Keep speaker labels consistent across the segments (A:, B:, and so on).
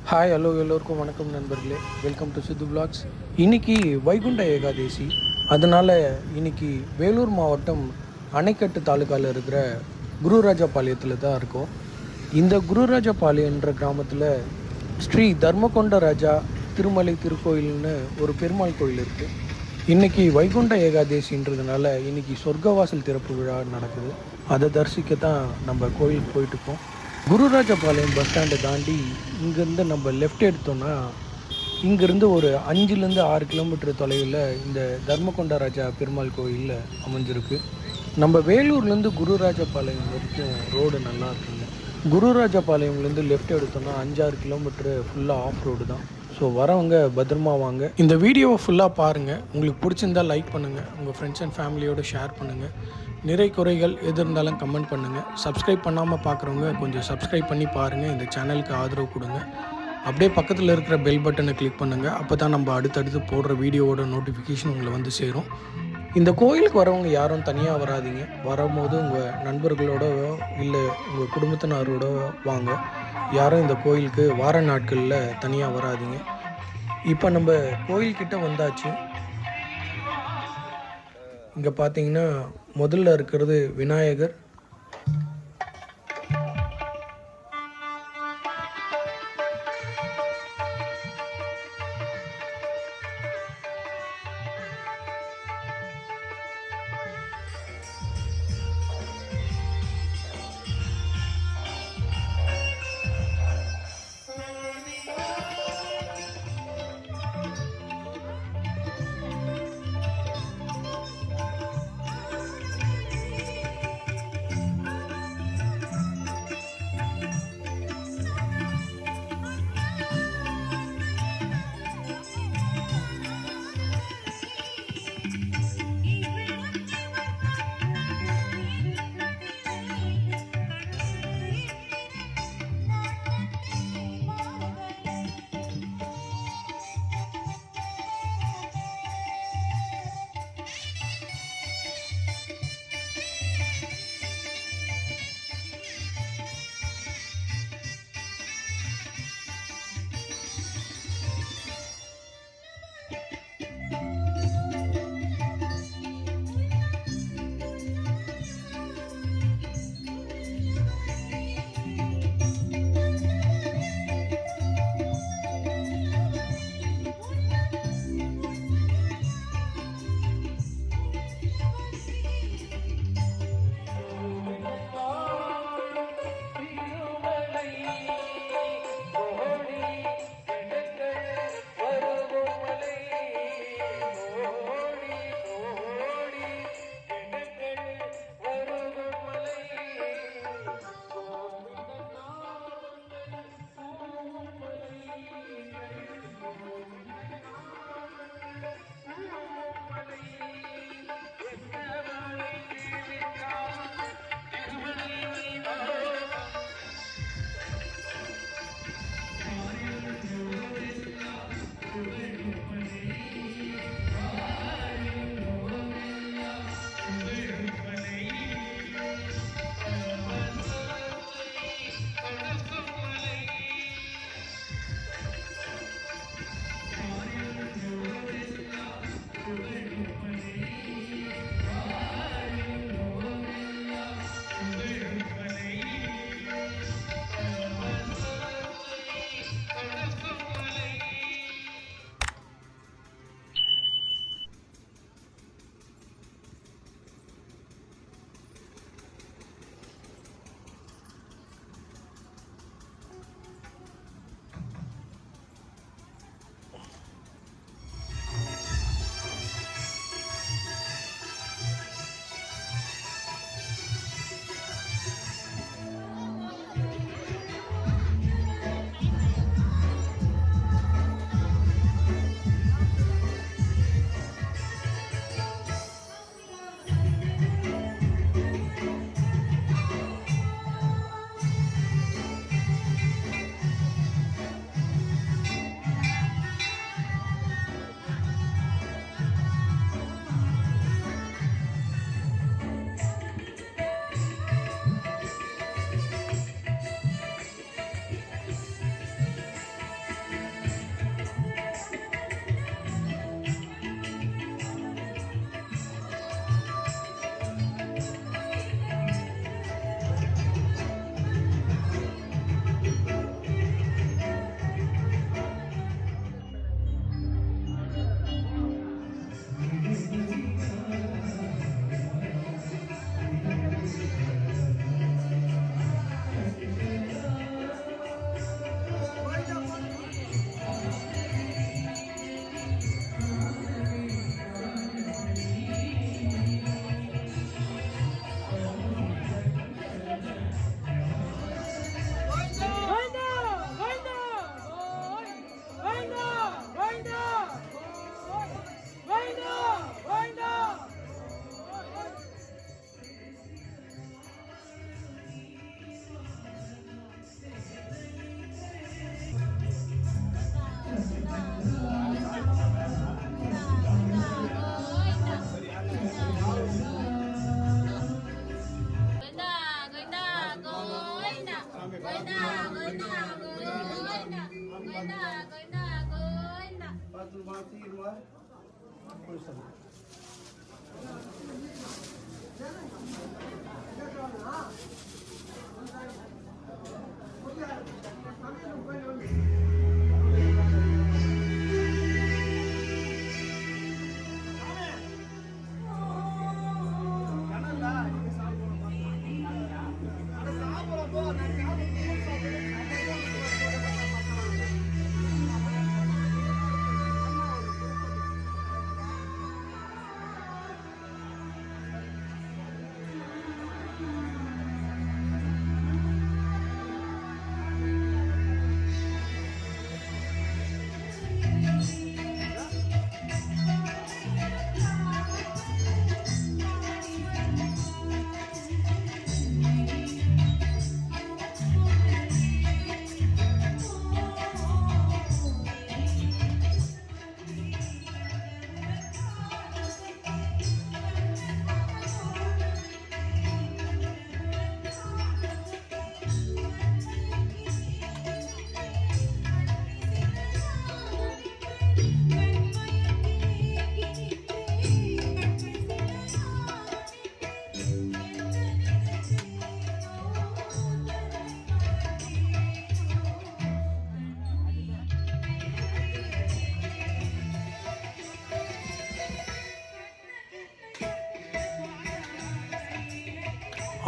A: Hi hello எல்லோருக்கும் வணக்கம் நண்பர்களே. Welcome to Sidhu vlogs. இன்னைக்கு வைகுண்ட ஏகாதேசி. அதனால் இன்னைக்கு வேலூர் மாவட்டம் அணைக்கட்டு தாலுக்காவில் இருக்கிற குருராஜபாளையத்தில் தான் இருக்கோம். இந்த குருராஜபாளையன்ற கிராமத்தில் ஸ்ரீ தர்மகொண்ட ராஜா திருமலை திருக்கோயில்னு ஒரு பெருமாள் கோயில் இருக்குது. இன்றைக்கி வைகுண்ட ஏகாதேசின்றதுனால இன்றைக்கி சொர்க்கவாசல் திறப்பு விழா நடக்குது. அதை தரிசிக்க தான் நம்ம கோயிலுக்கு போயிட்டுருக்கோம். குருராஜபாளையம் பஸ் ஸ்டாண்டை தாண்டி இங்கேருந்து நம்ம லெஃப்ட் எடுத்தோன்னா இங்கேருந்து ஒரு 5-6 கிலோமீட்டர் தொலைவில் இந்த தர்மகொண்ட ராஜா பெருமாள் கோயில் அமைஞ்சிருக்கு. நம்ம வேலூர்லேருந்து குருராஜபாளையம் வரைக்கும் ரோடு நல்லா இருக்குங்க. குருராஜபாளையம்லேருந்து லெஃப்ட் எடுத்தோன்னா 5-6 கிலோமீட்டரு ஃபுல்லாக ஆஃப் ரோடு தான். ஸோ வரவங்க பத்திரமா வாங்க. இந்த வீடியோவை ஃபுல்லாக பாருங்கள். உங்களுக்கு பிடிச்சிருந்தால் லைக் பண்ணுங்கள், உங்கள் ஃப்ரெண்ட்ஸ் அண்ட் ஃபேமிலியோடு ஷேர் பண்ணுங்கள். நிறை குறைகள் எது இருந்தாலும் கமெண்ட் பண்ணுங்கள். சப்ஸ்கிரைப் பண்ணாமல் பார்க்குறவங்க கொஞ்சம் சப்ஸ்கிரைப் பண்ணி பாருங்கள். இந்த சேனலுக்கு ஆதரவு கொடுங்க. அப்படியே பக்கத்தில் இருக்கிற பெல் பட்டனை கிளிக் பண்ணுங்கள். அப்போ தான் நம்ம அடுத்தடுத்து போடுற வீடியோவோட நோட்டிஃபிகேஷன் உங்களை வந்து சேரும். இந்த கோயிலுக்கு வரவங்க யாரும் தனியாக வராதிங்க. வரும்போது உங்கள் நண்பர்களோடவோ இல்லை உங்கள் குடும்பத்தினரோட வாங்க. யாரும் இந்த கோயிலுக்கு வார நாட்களில் தனியாக வராதிங்க. இப்போ நம்ம கோயில்கிட்ட வந்தாச்சு. இங்கே பார்த்தீங்கன்னா முதல்ல இருக்கிறது விநாயகர்.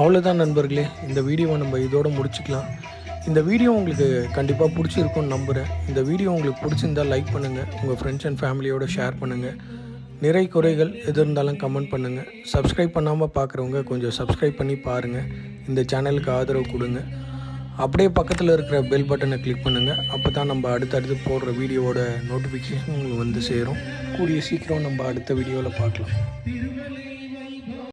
A: அவ்வளோதான் நண்பர்களே, இந்த வீடியோவை நம்ம இதோடு முடிச்சுக்கலாம். இந்த வீடியோ உங்களுக்கு கண்டிப்பாக பிடிச்சிருக்குன்னு நம்புகிறேன். இந்த வீடியோ உங்களுக்கு பிடிச்சிருந்தால் லைக் பண்ணுங்கள், உங்கள் ஃப்ரெண்ட்ஸ் அண்ட் ஃபேமிலியோடு ஷேர் பண்ணுங்கள். நிறை குறைகள் எது இருந்தாலும் கமெண்ட் பண்ணுங்கள். சப்ஸ்கிரைப் பண்ணாமல் பார்க்குறவங்க கொஞ்சம் சப்ஸ்கிரைப் பண்ணி பாருங்கள். இந்த சேனலுக்கு ஆதரவு கொடுங்க. அப்படியே பக்கத்தில் இருக்கிற பெல் பட்டனை கிளிக் பண்ணுங்கள். அப்போ தான் நம்ம அடுத்தடுத்து போடுற வீடியோவோட நோட்டிஃபிகேஷன் உங்களுக்கு வந்து சேரும். கூடிய சீக்கிரம் நம்ம அடுத்த வீடியோவில் பார்க்கலாம்.